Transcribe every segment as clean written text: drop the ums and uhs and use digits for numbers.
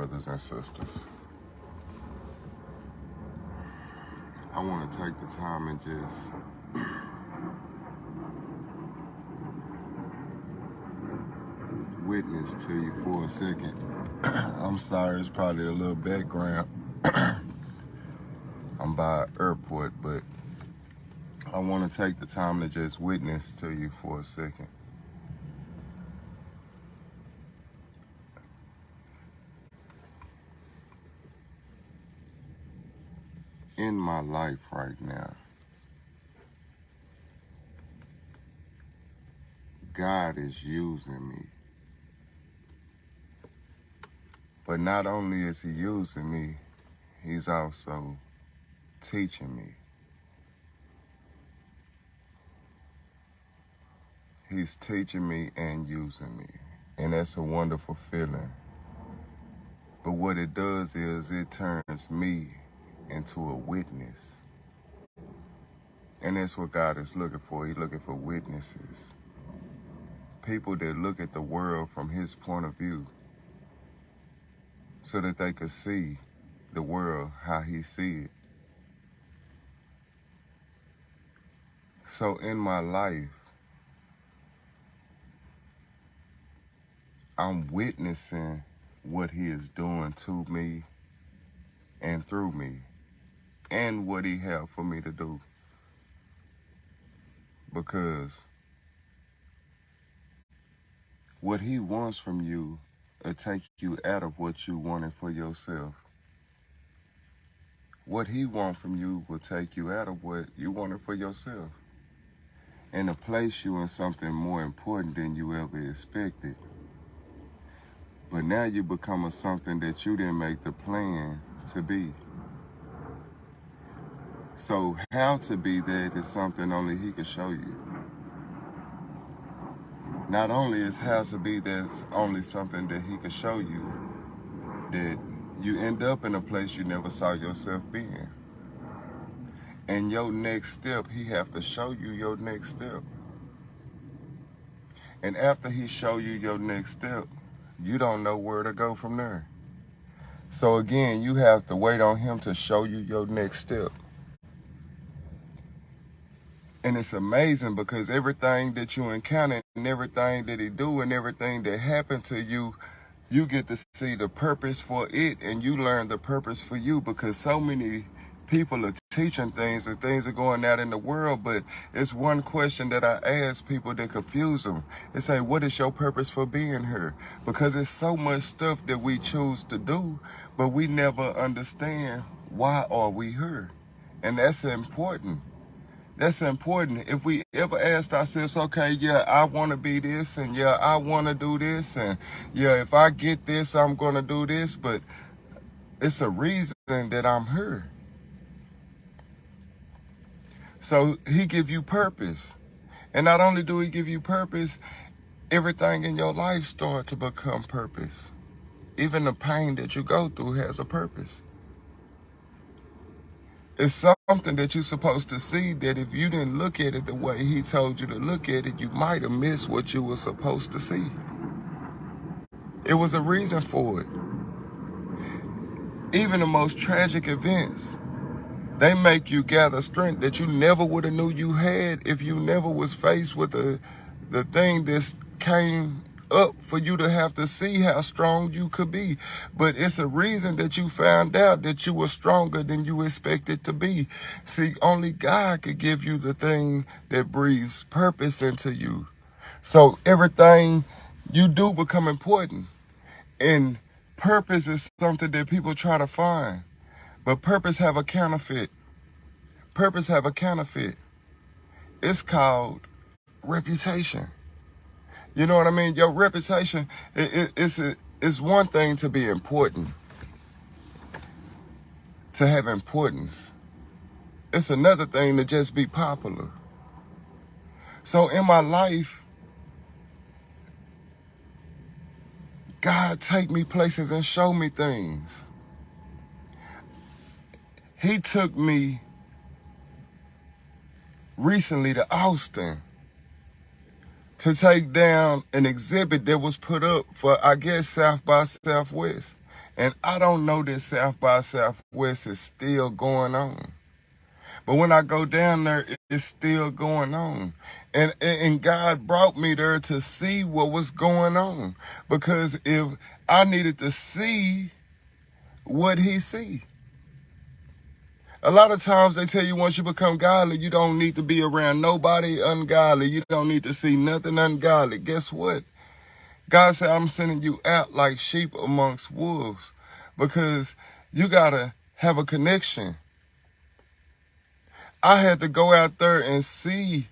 brothers and sisters. I want to take the time and just witness to you for a second. I'm sorry, it's probably a little background. I'm by an airport, but I want to take the time to just witness to you for a second. In my life right now, God is using me. But not only is he using me, he's also teaching me. He's teaching me and using me. And that's a wonderful feeling. But what it does is it turns me into a witness. And that's what God is looking for. He's looking for witnesses. People that look at the world from his point of view so that they could see the world how he sees it. So in my life, I'm witnessing what he is doing to me and through me and what he has for me to do. Because what he wants from you will take you out of what you wanted for yourself. What he wants from you will take you out of what you wanted for yourself and to place you in something more important than you ever expected. But now you become something that you didn't make the plan to be. So how to be that is something only he can show you. Not only is how to be that's only something that he can show you, that you end up in a place you never saw yourself being. And your next step, he have to show you your next step. And after he show you your next step, you don't know where to go from there. So again, you have to wait on him to show you your next step. And it's amazing because everything that you encounter and everything that he do and everything that happened to you, you get to see the purpose for it and you learn the purpose for you, because so many people are teaching things and things are going out in the world, but it's one question that I ask people that confuse them. They say, what is your purpose for being here? Because it's so much stuff that we choose to do, but we never understand why are we here. And that's important. That's important. If we ever asked ourselves, okay, yeah, I want to be this, and yeah, I want to do this, and yeah, if I get this, I'm going to do this, but it's a reason that I'm here. So he give you purpose. And not only do he give you purpose, everything in your life starts to become purpose. Even the pain that you go through has a purpose. It's something that you're supposed to see, that if you didn't look at it the way he told you to look at it, you might have missed what you were supposed to see. It was a reason for it. Even the most tragic events, they make you gather strength that you never would have knew you had if you never was faced with the thing that came up for you to have to see how strong you could be. But it's a reason that you found out that you were stronger than you expected to be. See, only God could give you the thing that breathes purpose into you. So everything you do become important. And purpose is something that people try to find. But purpose have a counterfeit. Purpose have a counterfeit. It's called reputation. You know what I mean? Your reputation, it's one thing to be important, to have importance. It's another thing to just be popular. So in my life, God take me places and show me things. He took me recently to Austin to take down an exhibit that was put up for, I guess, South by Southwest. And I don't know that South by Southwest is still going on. But when I go down there, it's still going on. And God brought me there to see what was going on. Because if I needed to see what he see. A lot of times they tell you once you become godly, you don't need to be around nobody ungodly. You don't need to see nothing ungodly. Guess what? God said, I'm sending you out like sheep amongst wolves because you got to have a connection. I had to go out there and see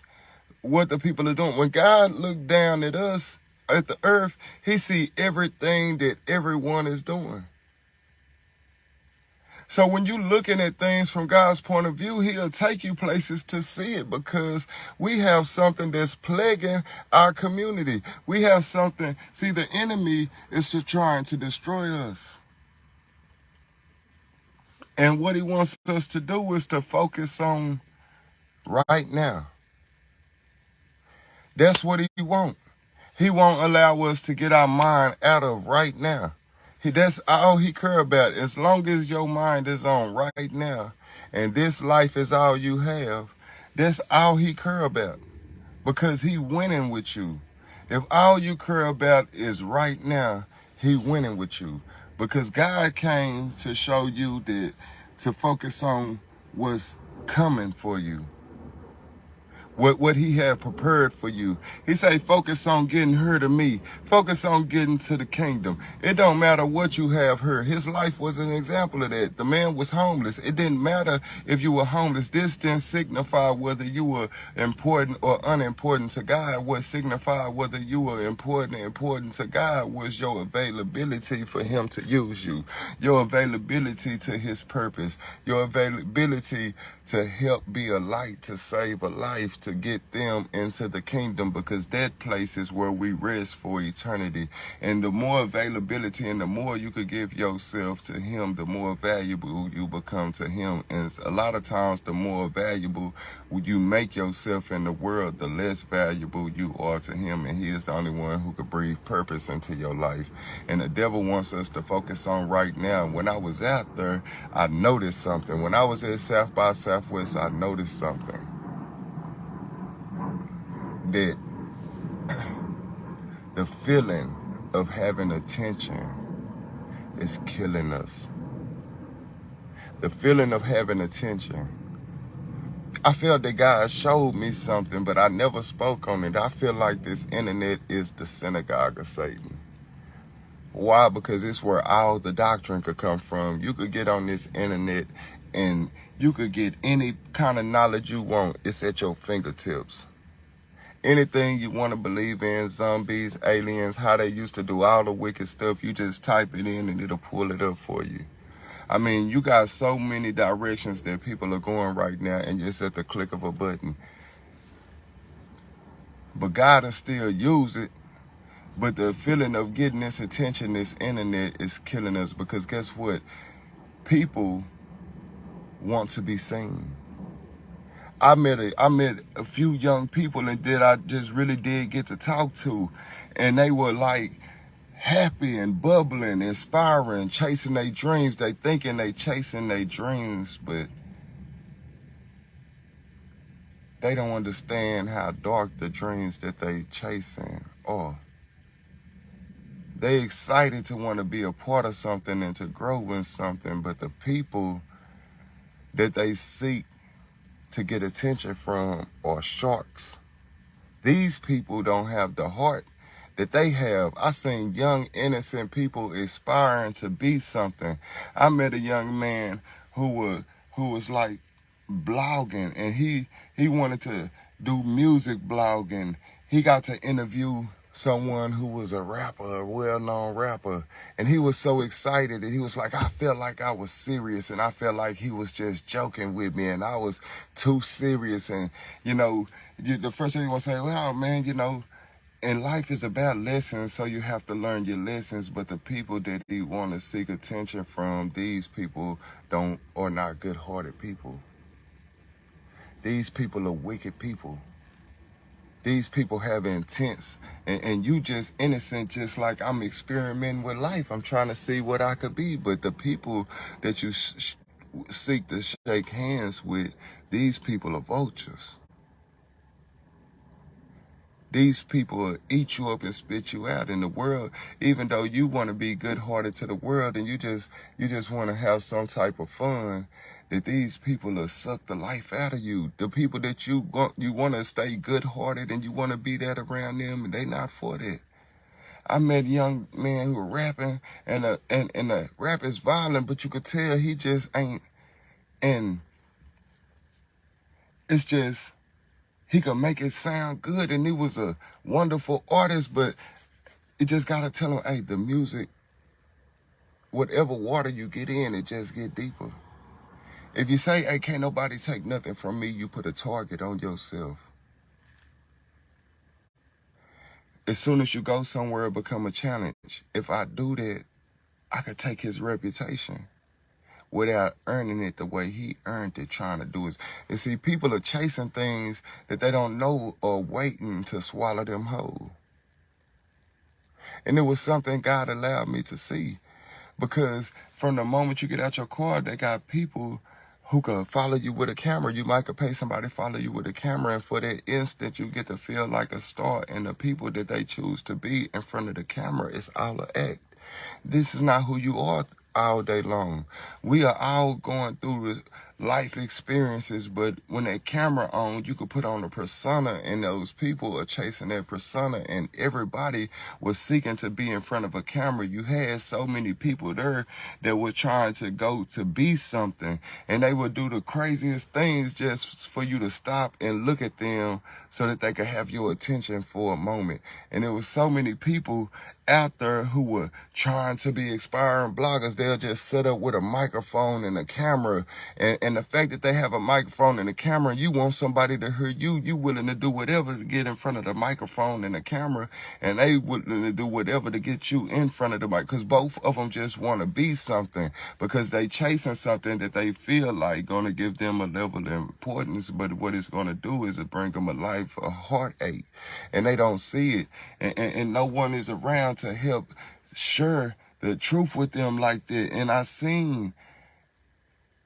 what the people are doing. When God looked down at us, at the earth, he see everything that everyone is doing. So when you're looking at things from God's point of view, he'll take you places to see it because we have something that's plaguing our community. We have something. See, the enemy is trying to destroy us. And what he wants us to do is to focus on right now. That's what he wants. He won't allow us to get our mind out of right now. That's all he cares about. As long as your mind is on right now and this life is all you have, that's all he cares about because he winning with you. If all you care about is right now, he winning with you because God came to show you that to focus on what's coming for you. What he had prepared for you. He say, focus on getting her to me. Focus on getting to the kingdom. It don't matter what you have heard. His life was an example of that. The man was homeless. It didn't matter if you were homeless. This didn't signify whether you were important or unimportant to God. What signified whether you were important to God was your availability for him to use you. Your availability to his purpose. Your availability to help be a light, to save a life, to get them into the kingdom, because that place is where we rest for eternity. And the more availability and the more you could give yourself to him, the more valuable you become to him. And a lot of times, the more valuable you make yourself in the world, the less valuable you are to him. And he is the only one who could breathe purpose into your life. And the devil wants us to focus on right now. When I was out there, I noticed something. When I was at South by Southwest, I noticed something. That the feeling of having attention is killing us. The feeling of having attention. I felt that God showed me something, but I never spoke on it. I feel like this internet is the synagogue of Satan. Why? Because it's where all the doctrine could come from. You could get on this internet and you could get any kind of knowledge you want. It's at your fingertips. Anything you want to believe in, zombies, aliens, how they used to do all the wicked stuff, you just type it in and it'll pull it up for you. I mean, you got so many directions that people are going right now and just at the click of a button. But God will still use it. But the feeling of getting this attention, this internet, is killing us because guess what? People want to be seen. I met a few young people and I just really did get to talk to, and they were like happy and bubbling, inspiring, chasing their dreams. They thinking they chasing their dreams, but they don't understand how dark the dreams that they chasing are. They excited to want to be a part of something and to grow in something, but the people that they seek to get attention from are sharks. These people don't have the heart that they have. I seen young, innocent people aspiring to be something. I met a young man who was like blogging, and he wanted to do music blogging. He got to interview someone who was a rapper, a well-known rapper, and he was so excited and he was like, I felt like I was serious and I felt like he was just joking with me and I was too serious. And the first thing he want to say, well, man, and life is about lessons, so you have to learn your lessons. But the people that he want to seek attention from, these people are not good-hearted people. These people are wicked people. These people have intents, and you just innocent, just like I'm experimenting with life. I'm trying to see what I could be. But the people that you seek to shake hands with, these people are vultures. These people will eat you up and spit you out in the world, even though you want to be good-hearted to the world and you just want to have some type of fun, that these people will suck the life out of you. The people that you want to stay good-hearted and you want to be that around them, and they not for that. I met a young man who was rapping, and the rap is violent, but you could tell he just ain't, and it's just, he could make it sound good, and he was a wonderful artist, but you just gotta tell him, hey, the music, whatever water you get in, it just get deeper. If you say, hey, can't nobody take nothing from me, you put a target on yourself. As soon as you go somewhere, it become a challenge. If I do that, I could take his reputation without earning it the way he earned it, trying to do it. And see, people are chasing things that they don't know or waiting to swallow them whole. And it was something God allowed me to see. Because from the moment you get out your car, they got people who could follow you with a camera. You might could pay somebody to follow you with a camera, and for that instant, you get to feel like a star. And the people that they choose to be in front of the camera is all an act. This is not who you are all day long. We are all going through life experiences, but when that camera on, you could put on a persona, and those people are chasing that persona, and everybody was seeking to be in front of a camera. You had so many people there that were trying to go to be something, and they would do the craziest things just for you to stop and look at them so that they could have your attention for a moment. And there was so many people out there who were trying to be aspiring bloggers. They'll just set up with a microphone and a camera, and the fact that they have a microphone and a camera, and you want somebody to hear you, you willing to do whatever to get in front of the microphone and the camera, and they willing to do whatever to get you in front of the mic, because both of them just want to be something, because they chasing something that they feel like going to give them a level of importance, but what it's going to do is it bring them a life, a heartache, and they don't see it, and no one is around to help share the truth with them like that. And I seen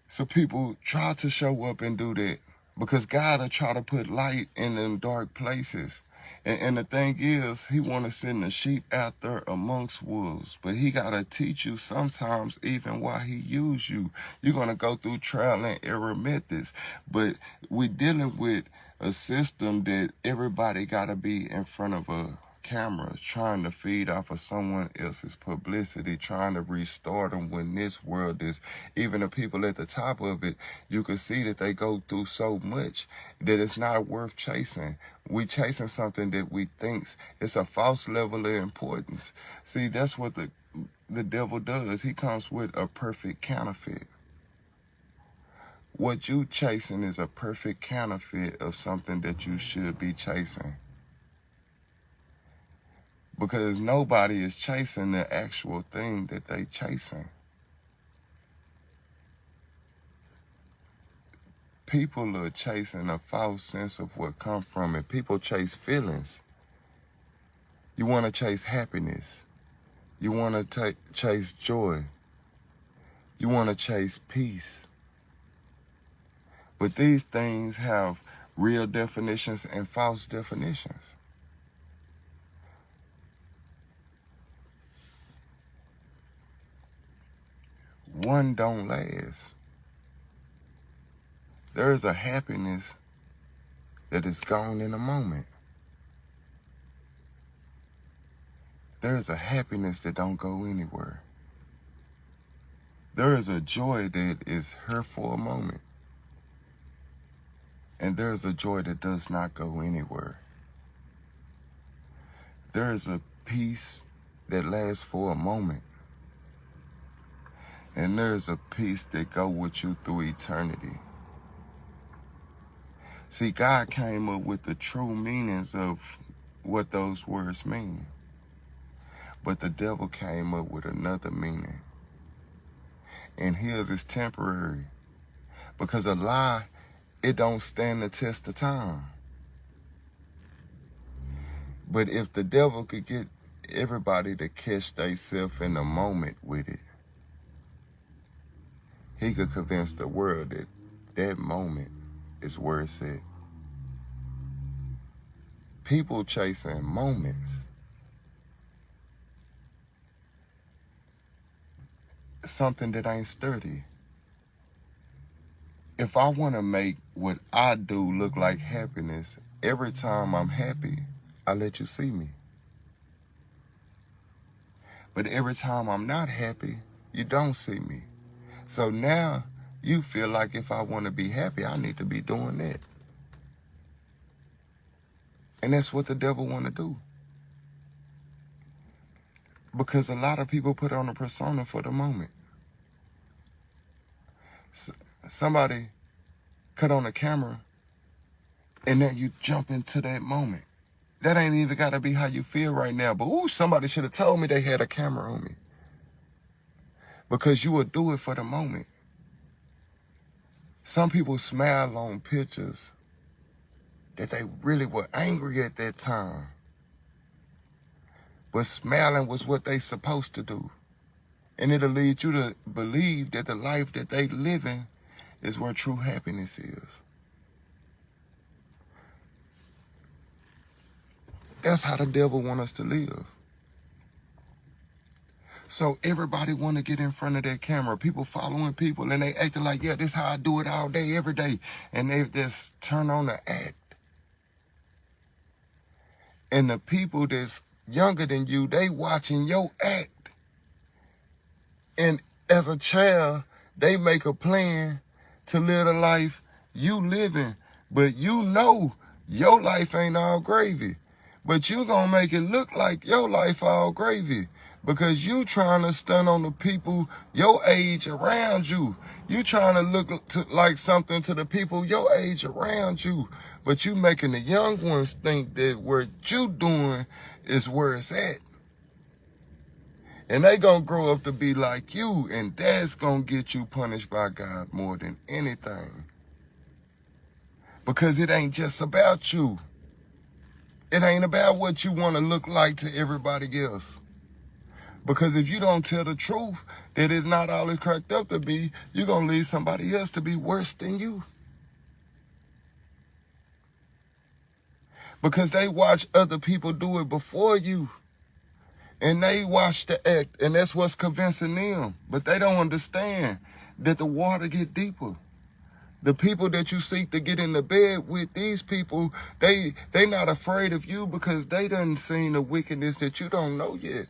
some people try to show up and do that, because God will try to put light in them dark places. And the thing is, he want to send the sheep out there amongst wolves, but he got to teach you sometimes even why he use you. You're going to go through trial and error methods, but we're dealing with a system that everybody got to be in front of a camera, trying to feed off of someone else's publicity, trying to restart them, when this world is, even the people at the top of it, you can see that they go through so much that it's not worth chasing. We chasing something that we thinks it's a false level of importance. See, that's what the devil does. He comes with a perfect counterfeit. What you chasing is a perfect counterfeit of something that you should be chasing. Because nobody is chasing the actual thing that they chasing. People are chasing a false sense of what comes from it. People chase feelings. You want to chase happiness. You want to chase joy. You want to chase peace. But these things have real definitions and false definitions. One don't last. There is a happiness that is gone in a moment. There is a happiness that don't go anywhere. There is a joy that is here for a moment. And there is a joy that does not go anywhere. There is a peace that lasts for a moment. And there is a peace that go with you through eternity. See, God came up with the true meanings of what those words mean. But the devil came up with another meaning. And his is temporary. Because a lie, it don't stand the test of time. But if the devil could get everybody to catch themselves in the moment with it, he could convince the world that that moment is where it's at. People chasing moments, something that ain't sturdy. If I want to make what I do look like happiness, every time I'm happy, I let you see me. But every time I'm not happy, you don't see me. So now you feel like if I want to be happy, I need to be doing that. And that's what the devil want to do. Because a lot of people put on a persona for the moment. Somebody cut on a camera and then you jump into that moment. That ain't even got to be how you feel right now. But ooh, somebody should have told me they had a camera on me. Because you will do it for the moment. Some people smile on pictures that they really were angry at that time. But smiling was what they supposed to do. And it'll lead you to believe that the life that they living is where true happiness is. That's how the devil want us to live. So everybody want to get in front of that camera. People following people and they acting like, yeah, this is how I do it all day, every day. And they just turn on the act. And the people that's younger than you, they watching your act. And as a child, they make a plan to live the life you living. But you know your life ain't all gravy. But you gonna make it look like your life all gravy. Because you trying to stun on the people your age around you. You trying to look like something to the people your age around you. But you making the young ones think that what you doing is where it's at. And they gonna grow up to be like you, and that's gonna get you punished by God more than anything. Because it ain't just about you. It ain't about what you want to look like to everybody else. Because if you don't tell the truth that it's not all it's cracked up to be, you're gonna lead somebody else to be worse than you. Because they watch other people do it before you. And they watch the act, and that's what's convincing them. But they don't understand that the water get deeper. The people that you seek to get in the bed with, these people, they not afraid of you because they done seen the wickedness that you don't know yet.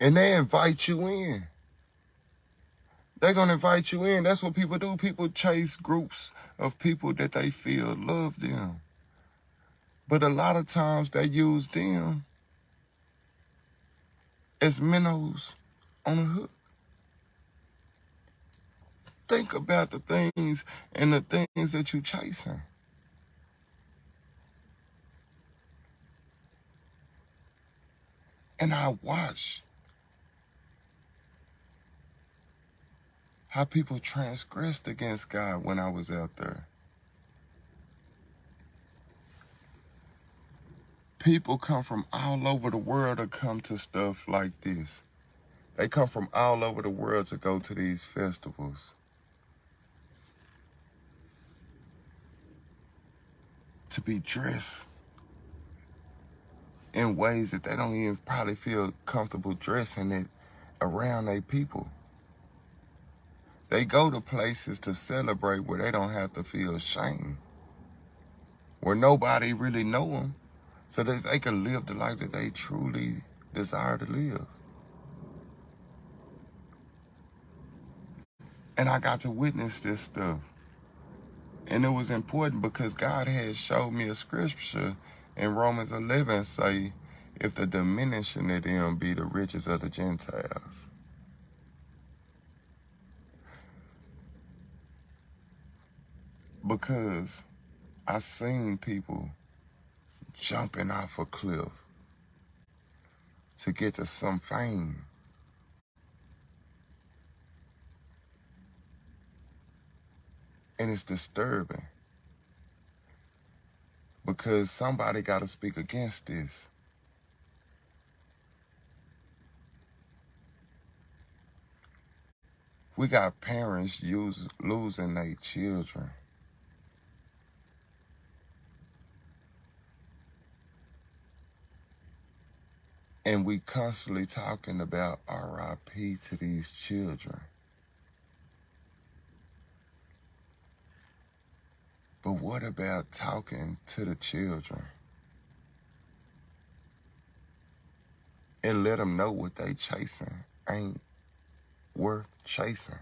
And they invite you in. They're going to invite you in. That's what people do. People chase groups of people that they feel love them. But a lot of times they use them as minnows on a hook. Think about the things and the things that you're chasing. And I watch how people transgressed against God when I was out there. People come from all over the world to come to stuff like this. They come from all over the world to go to these festivals. To be dressed in ways that they don't even probably feel comfortable dressing it around their people. They go to places to celebrate where they don't have to feel shame. Where nobody really know them. So that they can live the life that they truly desire to live. And I got to witness this stuff. And it was important because God had showed me a scripture in Romans 11 say, if the diminishing of them be the riches of the Gentiles. Because I seen people jumping off a cliff to get to some fame. And it's disturbing because somebody got to speak against this. We got parents losing their children. And we constantly talking about RIP to these children. But what about talking to the children? And let them know what they chasing ain't worth chasing.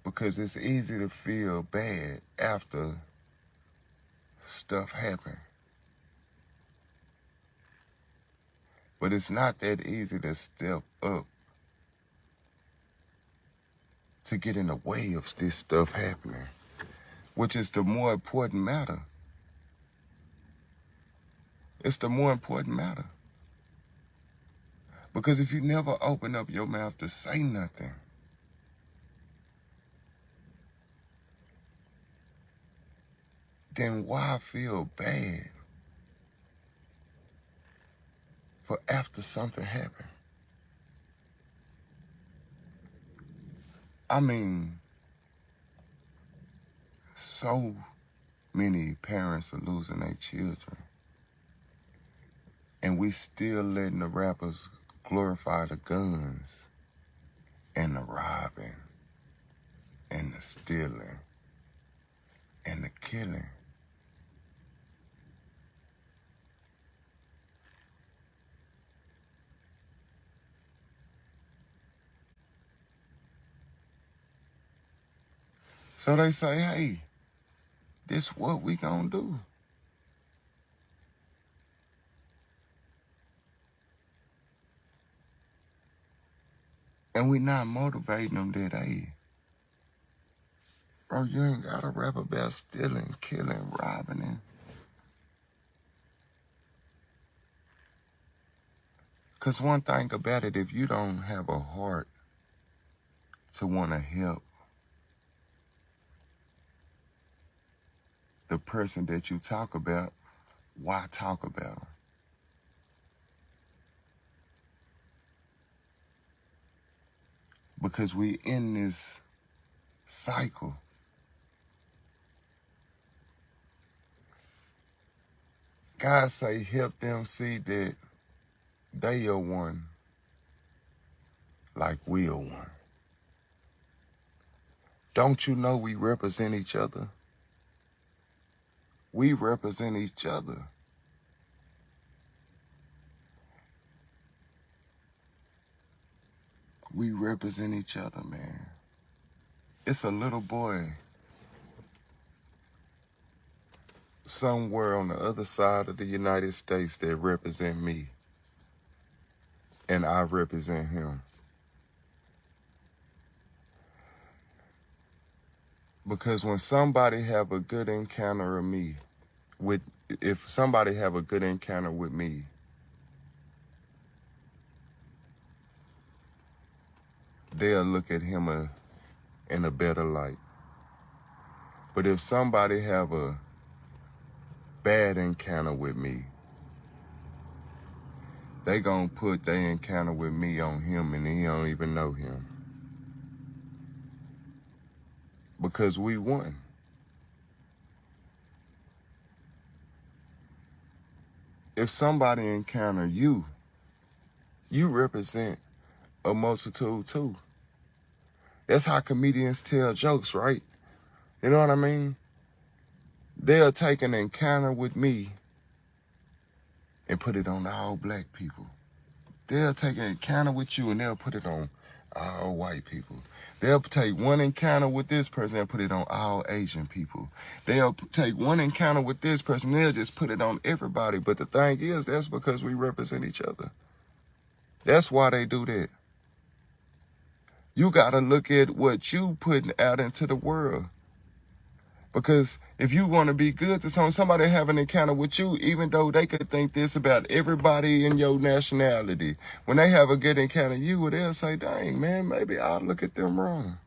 Because it's easy to feel bad after stuff happen. But it's not that easy to step up to get in the way of this stuff happening, which is the more important matter. It's the more important matter. Because if you never open up your mouth to say nothing, then why feel bad for after something happened? I mean, so many parents are losing their children. And we still letting the rappers glorify the guns and the robbing and the stealing and the killing. So they say, hey, this what we gonna do. And we not motivating them that, hey, bro, you ain't gotta rap about stealing, killing, robbing, and because one thing about it, if you don't have a heart to want to help the person that you talk about, why talk about them? Because we in this cycle. God say help them see that they are one like we are one. Don't you know we represent each other? We represent each other. We represent each other, man. It's a little boy somewhere on the other side of the United States that represent me, and I represent him. Because when somebody have a good encounter with me, if somebody have a good encounter with me, they'll look at him in a better light. But if somebody have a bad encounter with me, they gonna put their encounter with me on him and he don't even know him. Because we won. If somebody encounter you, you represent a multitude too. That's how comedians tell jokes, right? You know what I mean? They'll take an encounter with me and put it on all black people. They'll take an encounter with you and they'll put it on all white people. They'll take one encounter with this person and put it on all Asian people. They'll take one encounter with this person and they'll just put it on everybody. But the thing is, that's because we represent each other. That's why they do that. You got to look at what you putting out into the world. Because if you want to be good to someone, somebody have an encounter with you, even though they could think this about everybody in your nationality, when they have a good encounter with you, they'll say, dang, man, maybe I'll look at them wrong.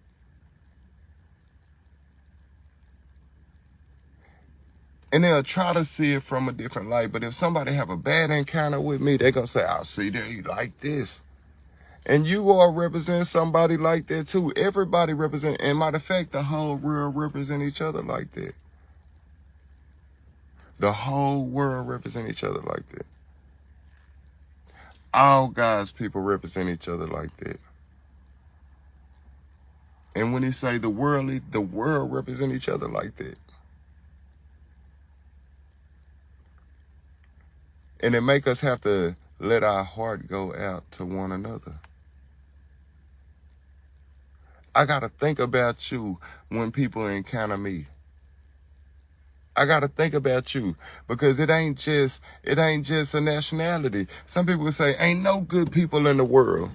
And they'll try to see it from a different light. But if somebody have a bad encounter with me, they're going to say, I'll see they like this. And you all represent somebody like that too. Everybody represent, and matter of fact, the whole world represent each other like that. The whole world represent each other like that. All God's people represent each other like that. And when he say the world represent each other like that. And it make us have to let our heart go out to one another. I got to think about you when people encounter me. I got to think about you because it ain't just a nationality. Some people say ain't no good people in the world.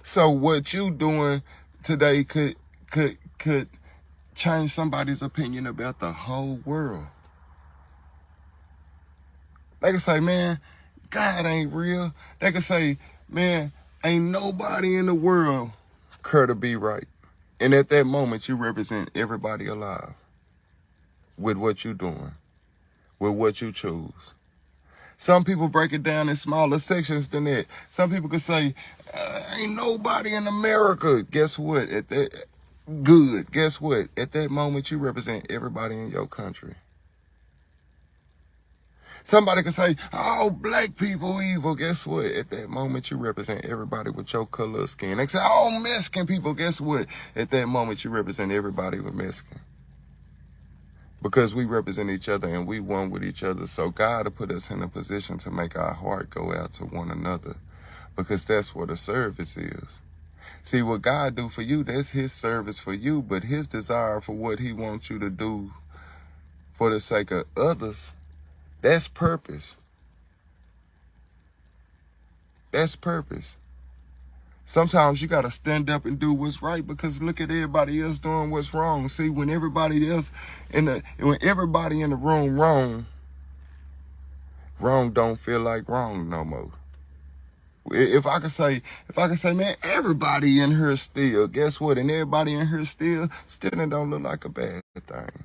So what you doing today could change somebody's opinion about the whole world. They can say, man, God ain't real. They can say, man, ain't nobody in the world care to be right. And at that moment, you represent everybody alive with what you're doing, with what you choose. Some people break it down in smaller sections than that. Some people could say, ain't nobody in America. Guess what? Guess what? At that moment, you represent everybody in your country. Somebody could say, oh, black people evil. Guess what? At that moment, you represent everybody with your color of skin. They say, oh, Mexican people. Guess what? At that moment, you represent everybody with Mexican. Because we represent each other and we one with each other. So God will put us in a position to make our heart go out to one another. Because that's what a service is. See, what God do for you, that's his service for you. But his desire for what he wants you to do for the sake of others, that's purpose. That's purpose. Sometimes you got to stand up and do what's right because look at everybody else doing what's wrong. See, when everybody else when everybody in the room wrong don't feel like wrong no more. If I could say, man, everybody in here still, guess what? And everybody in here still it don't look like a bad thing.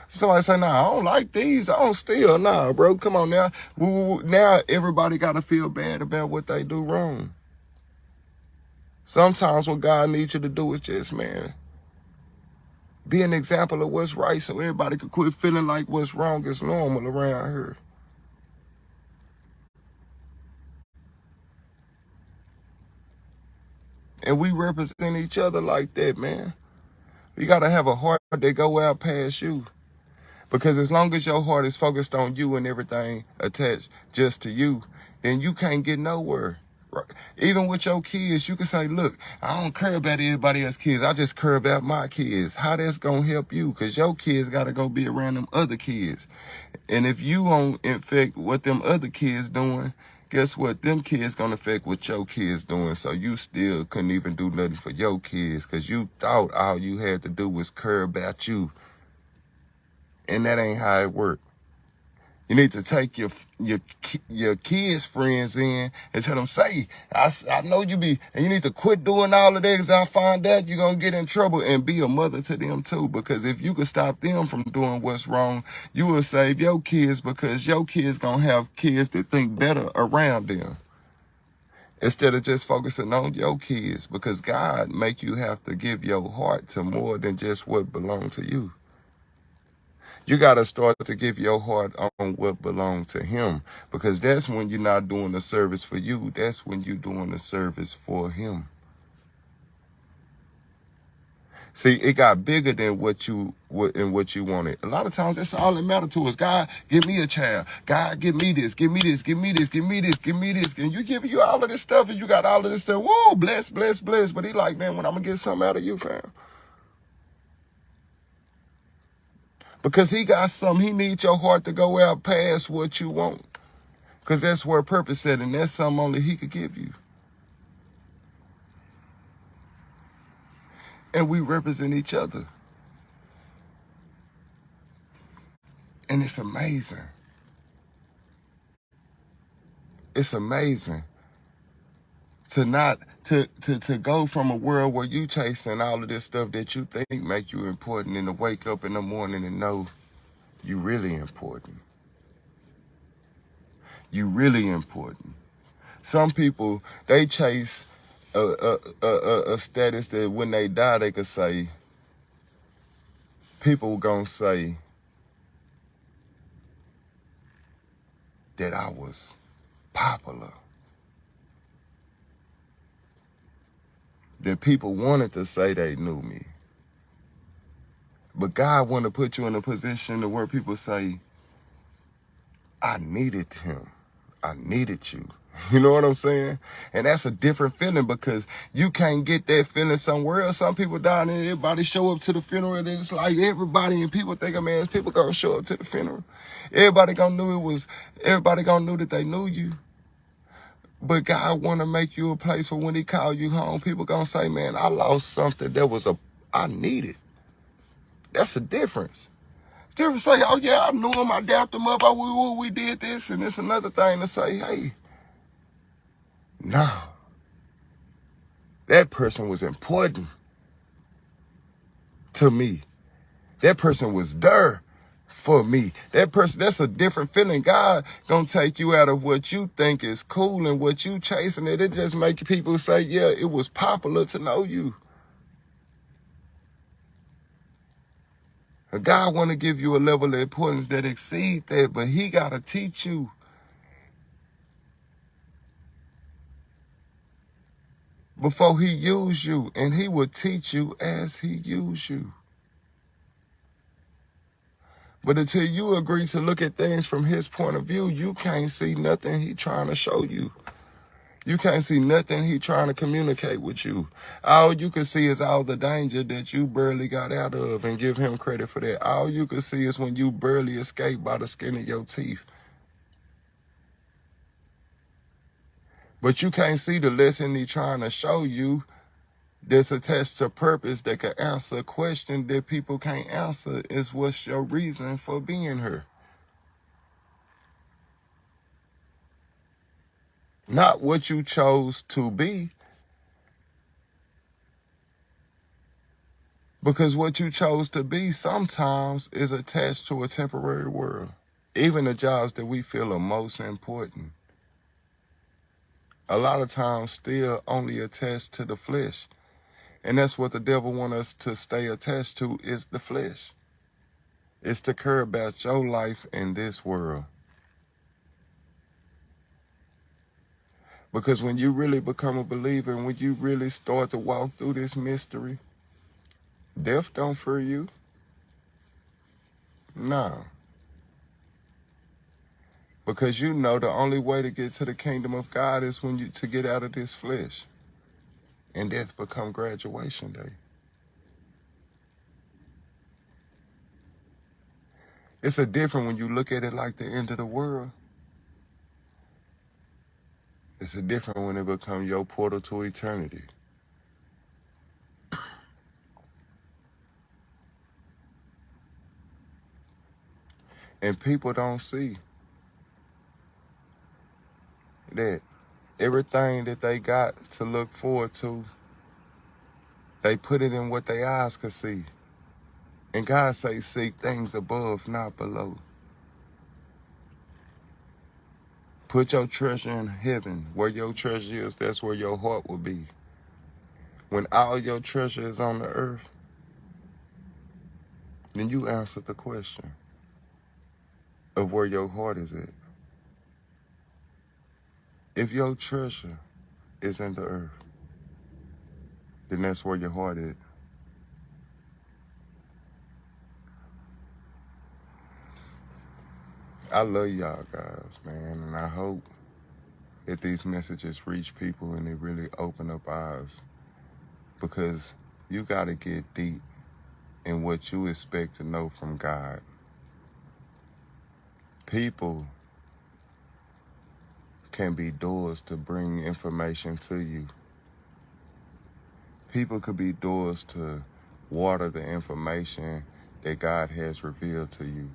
Somebody say, nah, I don't like these. I don't steal. Nah, bro, come on now. Now everybody got to feel bad about what they do wrong. Sometimes what God needs you to do is just, man, be an example of what's right so everybody could quit feeling like what's wrong is normal around here. And we represent each other like that, man. You got to have a heart that go out past you. Because as long as your heart is focused on you and everything attached just to you, then you can't get nowhere. Right? Even with your kids, you can say, look, I don't care about everybody else's kids. I just care about my kids. How that's going to help you? Because your kids got to go be around them other kids. And if you won't infect what them other kids doing, guess what? Them kids going to affect what your kids doing. So you still couldn't even do nothing for your kids because you thought all you had to do was care about you. And that ain't how it works. You need to take your kids' friends in and tell them, say, I know you be, and you need to quit doing all of that because I find out you're going to get in trouble and be a mother to them too. Because if you could stop them from doing what's wrong, you will save your kids because your kids going to have kids that think better around them. Instead of just focusing on your kids because God make you have to give your heart to more than just what belongs to you. You got to start to give your heart on what belongs to him because that's when you're not doing the service for you. That's when you're doing the service for him. See, it got bigger than what you wanted. A lot of times that's all that matters to us. God, give me a child. God, give me this, give me this, give me this, give me this, give me this. And you all of this stuff and you got all of this stuff. Whoa, bless, bless, bless. But he like, man, when I'm going to get something out of you, fam. Because he got something. He needs your heart to go out past what you want. Because that's where purpose is, and that's something only he could give you. and we represent each other. And it's amazing. It's amazing to not to go from a world where you chasing all of this stuff that you think make you important, and to wake up in the morning and know you really important. You really important. Some people, they chase a status that when they die they could say, people gonna say that I was popular. That people wanted to say they knew me. But God wanted to put you in a position to where people say, I needed him. I needed you. You know what I'm saying? And that's a different feeling, because you can't get that feeling somewhere else. Some people down there, everybody show up to the funeral, and it's like everybody, and people think, man, people gonna show up to the funeral. Everybody gonna knew that they knew you. But God wanna make you a place for when he call you home, people gonna say, man, I lost something that I needed. That's a difference. Different say, oh yeah, I knew him, I dapped him up, we did this, and it's another thing to say, hey, no, that person was important to me. That person was there for me. That person, that's a different feeling. God gonna take you out of what you think is cool and what you chasing it. It just make people say, yeah, it was popular to know you. God want to give you a level of importance that exceeds that, but he got to teach you. Before he use you, and he will teach you as he use you. But until you agree to look at things from his point of view, you can't see nothing he trying to show you. You can't see nothing he trying to communicate with you. All you can see is all the danger that you barely got out of, and give him credit for that. All you can see is when you barely escape by the skin of your teeth. But you can't see the lesson he trying to show you that's attached to purpose, that can answer a question that people can't answer, is what's your reason for being here. Not what you chose to be, because what you chose to be sometimes is attached to a temporary world. Even the jobs that we feel are most important, a lot of times still only attached to the flesh. And that's what the devil wants us to stay attached to, is the flesh. It's to care about your life in this world. Because when you really become a believer, and when you really start to walk through this mystery, death don't fear you. No. Because you know the only way to get to the kingdom of God is to get out of this flesh. And death become graduation day. It's a different when you look at it like the end of the world. It's a different when it becomes your portal to eternity. And people don't see that everything that they got to look forward to, they put it in what their eyes could see. And God says, seek things above, not below. Put your treasure in heaven. Where your treasure is, that's where your heart will be. When all your treasure is on the earth, then you answer the question of where your heart is at. If your treasure is in the earth, then that's where your heart is. I love y'all guys, man, and I hope that these messages reach people and they really open up eyes, because you got to get deep in what you expect to know from God. People can be doors to bring information to you. People could be doors to water the information that God has revealed to you.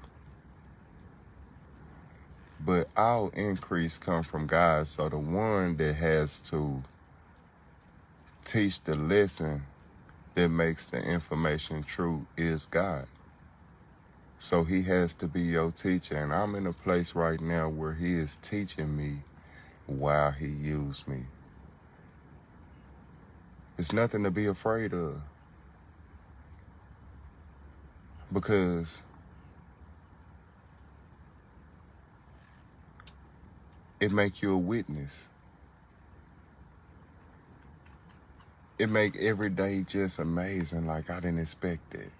But our increase comes from God. So the one that has to teach the lesson that makes the information true is God. So he has to be your teacher. And I'm in a place right now where he is teaching me while he used me. It's nothing to be afraid of. Because it make you a witness. It make every day just amazing. Like, I didn't expect that.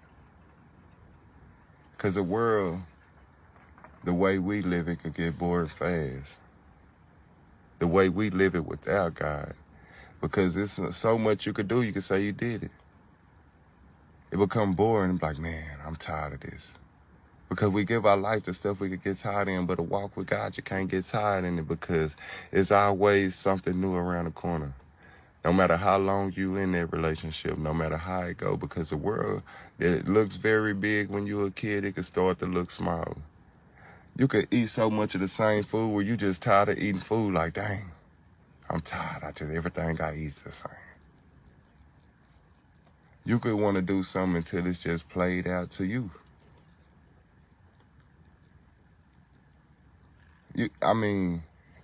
Because the world, the way we live it, could get bored fast. The way we live it without God. Because it's so much you could do, you could say you did it. It become boring. Like, man, I'm tired of this. Because we give our life to stuff we could get tired in, but a walk with God, you can't get tired in it because it's always something new around the corner. No matter how long you in that relationship, no matter how it go, because the world that looks very big when you're a kid, it can start to look small. You could eat so much of the same food where you just tired of eating food. Like, dang, I'm tired. Everything I eat is the same. You could want to do something until it's just played out to you.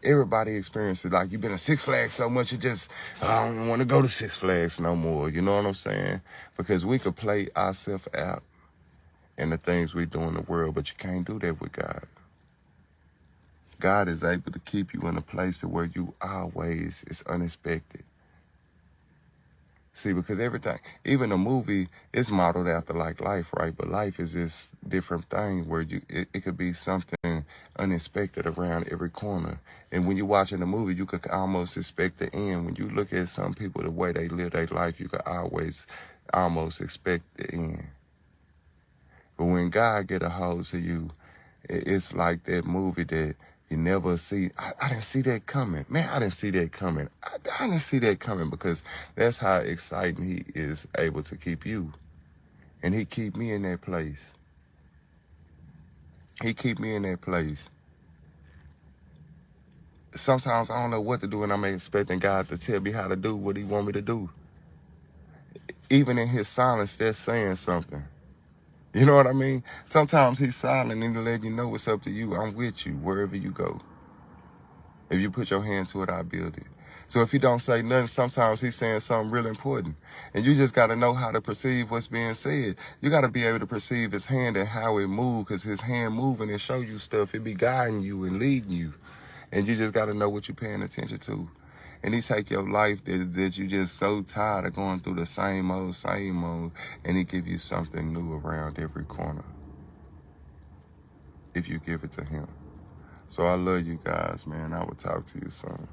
Everybody experiences it. Like, you've been to Six Flags so much, I don't even want to go to Six Flags no more. You know what I'm saying? Because we could play ourselves out in the things we do in the world, but you can't do that with God. God is able to keep you in a place to where you always is unexpected. See, because everything, even a movie, is modeled after like life, right? But life is this different thing where it could be something unexpected around every corner. And when you're watching a movie, you could almost expect the end. When you look at some people, the way they live their life, you could always almost expect the end. But when God get a hold to you, it's like that movie that you never see. I didn't see that coming. Man, I didn't see that coming. I didn't see that coming, because that's how exciting he is able to keep you. And he keep me in that place. He keep me in that place. Sometimes I don't know what to do, and I'm expecting God to tell me how to do what he want me to do. Even in his silence, that's saying something. You know what I mean? Sometimes he's silent and he let you know it's up to you. I'm with you wherever you go. If you put your hand to it, I'll build it. So if he don't say nothing, sometimes he's saying something really important. And you just got to know how to perceive what's being said. You got to be able to perceive his hand and how it moves, because his hand moving and show you stuff. It be guiding you and leading you. And you just got to know what you're paying attention to. And he take your life that you just so tired of going through the same old, and he give you something new around every corner if you give it to him. So I love you guys, man. I will talk to you soon.